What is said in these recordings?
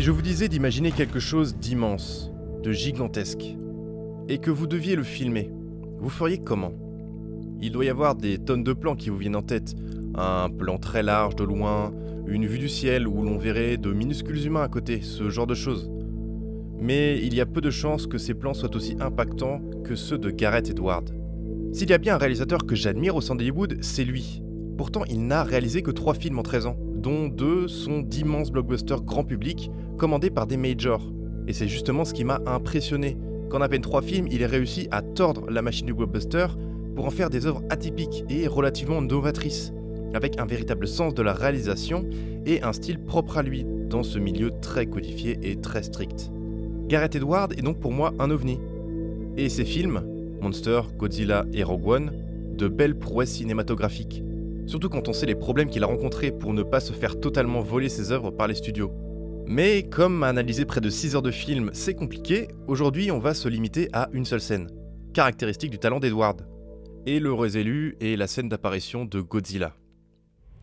Si je vous disais d'imaginer quelque chose d'immense, de gigantesque, et que vous deviez le filmer, vous feriez comment? Il doit y avoir des tonnes de plans qui vous viennent en tête. Un plan très large de loin, une vue du ciel où l'on verrait de minuscules humains à côté, ce genre de choses. Mais il y a peu de chances que ces plans soient aussi impactants que ceux de Gareth Edwards. S'il y a bien un réalisateur que j'admire au sein d'Hollywood, c'est lui. Pourtant, il n'a réalisé que 3 films en 13 ans, dont 2 sont d'immenses blockbusters grand public, commandés par des majors. Et c'est justement ce qui m'a impressionné, qu'en à peine 3 films, il ait réussi à tordre la machine du blockbuster pour en faire des œuvres atypiques et relativement novatrices, avec un véritable sens de la réalisation et un style propre à lui, dans ce milieu très codifié et très strict. Gareth Edwards est donc pour moi un ovni. Et ses films, Monster, Godzilla et Rogue One, de belles prouesses cinématographiques. Surtout quand on sait les problèmes qu'il a rencontrés pour ne pas se faire totalement voler ses œuvres par les studios. Mais comme analyser près de 6 heures de film c'est compliqué, aujourd'hui on va se limiter à une seule scène, caractéristique du talent d'Edwards. Et l'heureux élu est la scène d'apparition de Godzilla.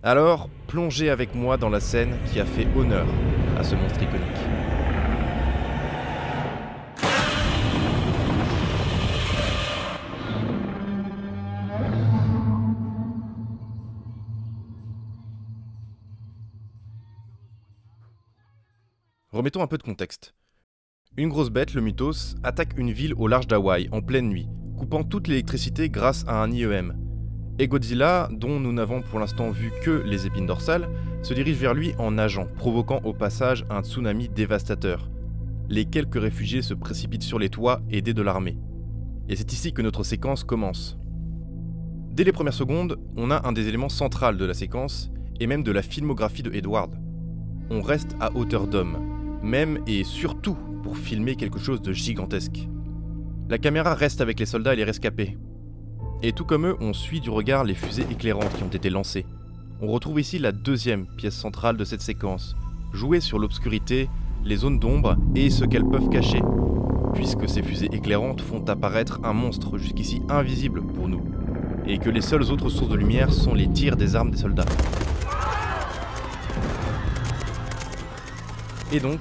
Alors, plongez avec moi dans la scène qui a fait honneur à ce monstre iconique. Remettons un peu de contexte. Une grosse bête, le Mythos, attaque une ville au large d'Hawaï en pleine nuit, coupant toute l'électricité grâce à un IEM. Et Godzilla, dont nous n'avons pour l'instant vu que les épines dorsales, se dirige vers lui en nageant, provoquant au passage un tsunami dévastateur. Les quelques réfugiés se précipitent sur les toits, aidés de l'armée. Et c'est ici que notre séquence commence. Dès les premières secondes, on a un des éléments centraux de la séquence, et même de la filmographie de Edwards. On reste à hauteur d'homme, même et surtout pour filmer quelque chose de gigantesque. La caméra reste avec les soldats et les rescapés. Et tout comme eux, on suit du regard les fusées éclairantes qui ont été lancées. On retrouve ici la deuxième pièce centrale de cette séquence, jouer sur l'obscurité, les zones d'ombre et ce qu'elles peuvent cacher, puisque ces fusées éclairantes font apparaître un monstre jusqu'ici invisible pour nous, et que les seules autres sources de lumière sont les tirs des armes des soldats. Et donc,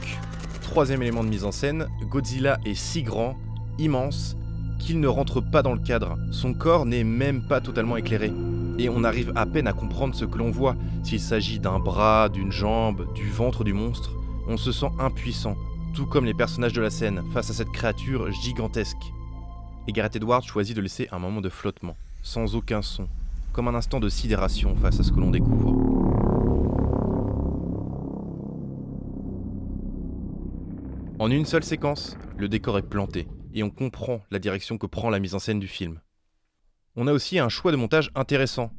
troisième élément de mise en scène, Godzilla est si grand, immense, qu'il ne rentre pas dans le cadre. Son corps n'est même pas totalement éclairé. Et on arrive à peine à comprendre ce que l'on voit. S'il s'agit d'un bras, d'une jambe, du ventre du monstre, on se sent impuissant, tout comme les personnages de la scène, face à cette créature gigantesque. Et Gareth Edwards choisit de laisser un moment de flottement, sans aucun son, comme un instant de sidération face à ce que l'on découvre. En une seule séquence, le décor est planté, et on comprend la direction que prend la mise en scène du film. On a aussi un choix de montage intéressant.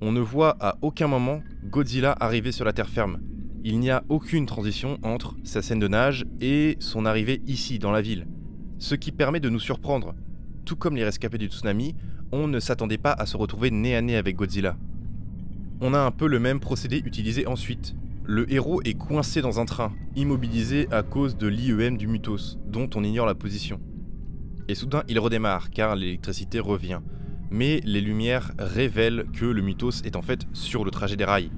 On ne voit à aucun moment Godzilla arriver sur la terre ferme. Il n'y a aucune transition entre sa scène de nage et son arrivée ici, dans la ville. Ce qui permet de nous surprendre. Tout comme les rescapés du tsunami, on ne s'attendait pas à se retrouver nez à nez avec Godzilla. On a un peu le même procédé utilisé ensuite. Le héros est coincé dans un train, immobilisé à cause de l'IEM du Mythos, dont on ignore la position. Et soudain, il redémarre, car l'électricité revient. Mais les lumières révèlent que le Mythos est en fait sur le trajet des rails.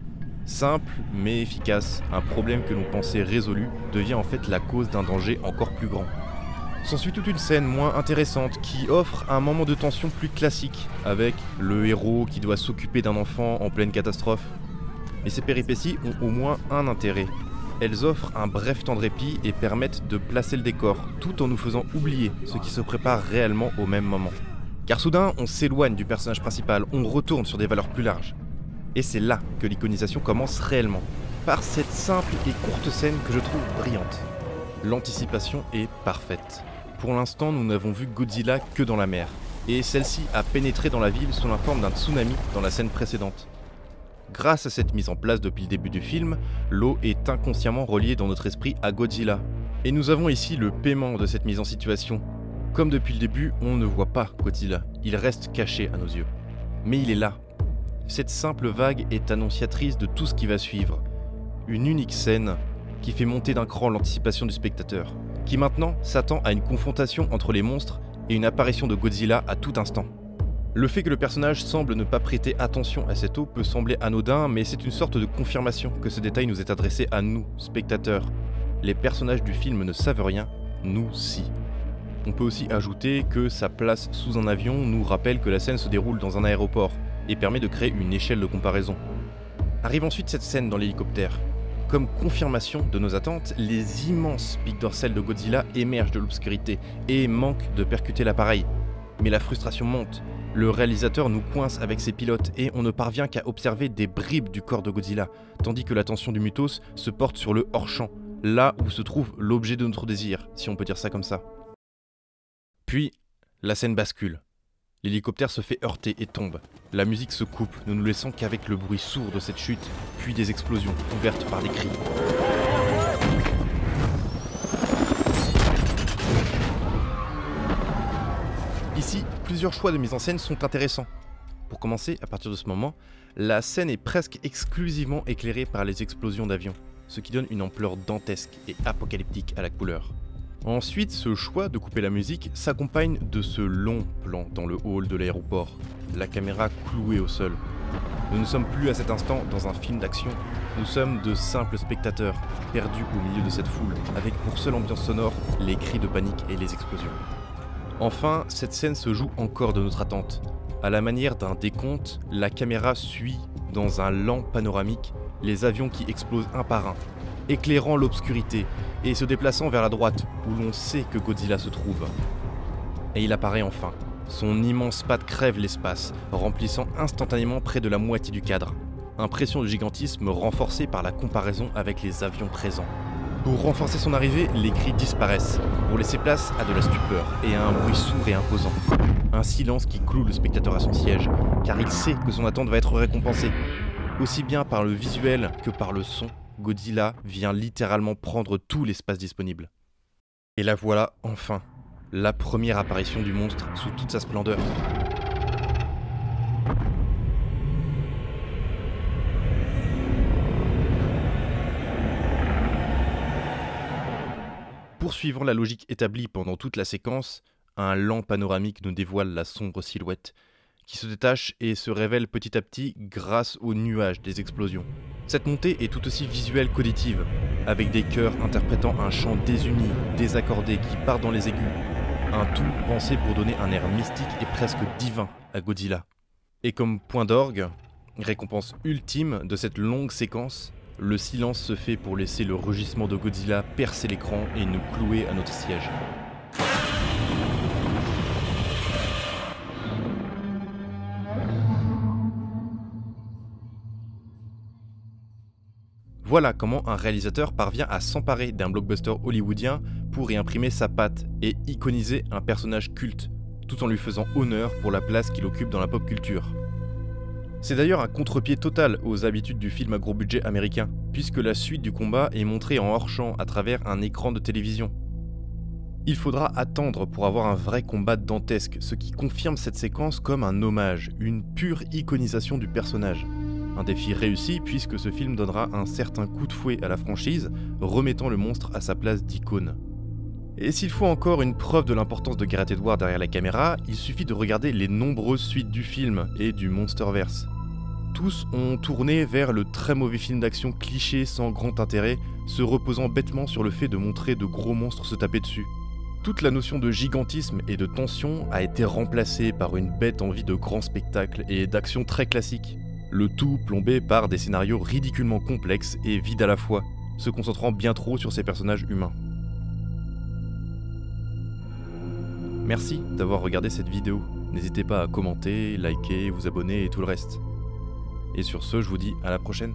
Simple, mais efficace, un problème que l'on pensait résolu devient en fait la cause d'un danger encore plus grand. S'ensuit toute une scène moins intéressante qui offre un moment de tension plus classique, avec le héros qui doit s'occuper d'un enfant en pleine catastrophe. Mais ces péripéties ont au moins un intérêt. Elles offrent un bref temps de répit et permettent de placer le décor, tout en nous faisant oublier ce qui se prépare réellement au même moment. Car soudain, on s'éloigne du personnage principal, on retourne sur des valeurs plus larges. Et c'est là que l'iconisation commence réellement, par cette simple et courte scène que je trouve brillante. L'anticipation est parfaite. Pour l'instant, nous n'avons vu Godzilla que dans la mer, et celle-ci a pénétré dans la ville sous la forme d'un tsunami dans la scène précédente. Grâce à cette mise en place depuis le début du film, l'eau est inconsciemment reliée dans notre esprit à Godzilla. Et nous avons ici le paiement de cette mise en situation. Comme depuis le début, on ne voit pas Godzilla, il reste caché à nos yeux. Mais il est là. Cette simple vague est annonciatrice de tout ce qui va suivre. Une unique scène qui fait monter d'un cran l'anticipation du spectateur, qui maintenant s'attend à une confrontation entre les monstres et une apparition de Godzilla à tout instant. Le fait que le personnage semble ne pas prêter attention à cette eau peut sembler anodin, mais c'est une sorte de confirmation que ce détail nous est adressé à nous, spectateurs. Les personnages du film ne savent rien, nous si. On peut aussi ajouter que sa place sous un avion nous rappelle que la scène se déroule dans un aéroport et permet de créer une échelle de comparaison. Arrive ensuite cette scène dans l'hélicoptère. Comme confirmation de nos attentes, les immenses pics dorsales de Godzilla émergent de l'obscurité et manquent de percuter l'appareil. Mais la frustration monte. Le réalisateur nous coince avec ses pilotes et on ne parvient qu'à observer des bribes du corps de Godzilla, tandis que l'attention du Mutos se porte sur le hors-champ, là où se trouve l'objet de notre désir, si on peut dire ça comme ça. Puis, la scène bascule. L'hélicoptère se fait heurter et tombe. La musique se coupe, ne nous laissant qu'avec le bruit sourd de cette chute, puis des explosions couvertes par des cris. Ici, plusieurs choix de mise en scène sont intéressants. Pour commencer, à partir de ce moment, la scène est presque exclusivement éclairée par les explosions d'avions, ce qui donne une ampleur dantesque et apocalyptique à la couleur. Ensuite, ce choix de couper la musique s'accompagne de ce long plan dans le hall de l'aéroport, la caméra clouée au sol. Nous ne sommes plus à cet instant dans un film d'action, nous sommes de simples spectateurs, perdus au milieu de cette foule, avec pour seule ambiance sonore les cris de panique et les explosions. Enfin, cette scène se joue encore de notre attente. À la manière d'un décompte, la caméra suit, dans un lent panoramique, les avions qui explosent un par un, éclairant l'obscurité et se déplaçant vers la droite, où l'on sait que Godzilla se trouve. Et il apparaît enfin. Son immense patte crève l'espace, remplissant instantanément près de la moitié du cadre. Impression de gigantisme renforcée par la comparaison avec les avions présents. Pour renforcer son arrivée, les cris disparaissent, pour laisser place à de la stupeur et à un bruit sourd et imposant. Un silence qui cloue le spectateur à son siège, car il sait que son attente va être récompensée. Aussi bien par le visuel que par le son, Godzilla vient littéralement prendre tout l'espace disponible. Et la voilà enfin, la première apparition du monstre sous toute sa splendeur. Poursuivant la logique établie pendant toute la séquence, un lent panoramique nous dévoile la sombre silhouette, qui se détache et se révèle petit à petit grâce aux nuages des explosions. Cette montée est tout aussi visuelle qu'auditive, avec des chœurs interprétant un chant désuni, désaccordé qui part dans les aigus. Un tout pensé pour donner un air mystique et presque divin à Godzilla. Et comme point d'orgue, récompense ultime de cette longue séquence, le silence se fait pour laisser le rugissement de Godzilla percer l'écran et nous clouer à notre siège. Voilà comment un réalisateur parvient à s'emparer d'un blockbuster hollywoodien pour y imprimer sa patte et iconiser un personnage culte, tout en lui faisant honneur pour la place qu'il occupe dans la pop culture. C'est d'ailleurs un contre-pied total aux habitudes du film à gros budget américain, puisque la suite du combat est montrée en hors-champ à travers un écran de télévision. Il faudra attendre pour avoir un vrai combat dantesque, ce qui confirme cette séquence comme un hommage, une pure iconisation du personnage. Un défi réussi puisque ce film donnera un certain coup de fouet à la franchise, remettant le monstre à sa place d'icône. Et s'il faut encore une preuve de l'importance de Gareth Edwards derrière la caméra, il suffit de regarder les nombreuses suites du film et du Monsterverse. Tous ont tourné vers le très mauvais film d'action cliché sans grand intérêt, se reposant bêtement sur le fait de montrer de gros monstres se taper dessus. Toute la notion de gigantisme et de tension a été remplacée par une bête envie de grand spectacle et d'action très classique. Le tout plombé par des scénarios ridiculement complexes et vides à la fois, se concentrant bien trop sur ces personnages humains. Merci d'avoir regardé cette vidéo. N'hésitez pas à commenter, liker, vous abonner et tout le reste. Et sur ce, je vous dis à la prochaine.